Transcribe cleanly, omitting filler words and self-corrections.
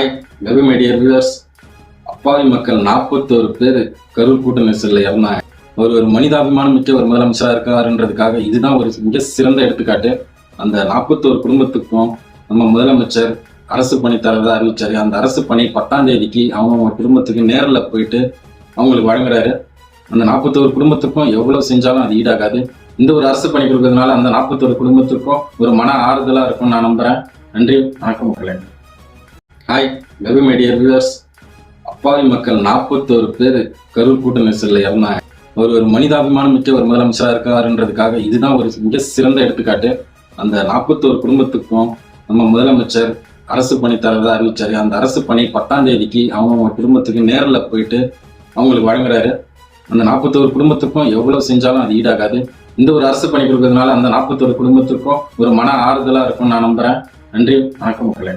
Hi welcome my dear viewers. அப்பாவி மக்கள் 41 பேர் கரூர் கூட்ட நெரிசலில் இறந்தாங்க. ஒரு மனிதாபிமானம் மிக்க ஒரு முதலமைச்சராக இருக்காருன்றதுக்காக இதுதான் ஒரு மிக சிறந்த எடுத்துக்காட்டு. அந்த 41 குடும்பத்துக்கும் நம்ம முதலமைச்சர் அரசு பணி தரதா அறிவிச்சாரு. அந்த அரசு பணி 10ஆம் தேதிக்கு அவங்க குடும்பத்துக்கு நேரில் போயிட்டு அவங்களுக்கு வழங்குறாரு. அந்த 41 குடும்பத்துக்கும் எவ்வளவு செஞ்சாலும் அது ஈடாகாது. இந்த ஒரு அரசு பணி கொடுக்கறதுனால அந்த 41 குடும்பத்துக்கும் ஒரு மன ஆறுதலா இருக்கும்னு நான் நம்புறேன். நன்றி, வணக்கம் மக்களே. Hi welcome my dear viewers. அப்பாவி மக்கள் 41 பேர் கரூர் கூட்ட நெரிசலில் இறந்தாங்க. ஒரு மனிதாபிமானம் மிக்க ஒரு முதலமைச்சராக இருக்காருன்றதுக்காக இதுதான் ஒரு மிக சிறந்த எடுத்துக்காட்டு. அந்த 41 குடும்பத்துக்கும் நம்ம முதலமைச்சர் அரசு பணி தரதா அறிவிச்சாரு. அந்த அரசு பணி 10ஆம் தேதிக்கு அவங்க குடும்பத்துக்கு நேரில் போயிட்டு அவங்களுக்கு வழங்குறாரு. அந்த 41 குடும்பத்துக்கும் எவ்வளவு செஞ்சாலும் அது ஈடாகாது. இந்த ஒரு அரசு பணி கொடுக்கறதுனால அந்த 41 குடும்பத்துக்கும் ஒரு மன ஆறுதலா இருக்கும்னு நான் நம்புறேன். நன்றி, வணக்கம் மக்களே.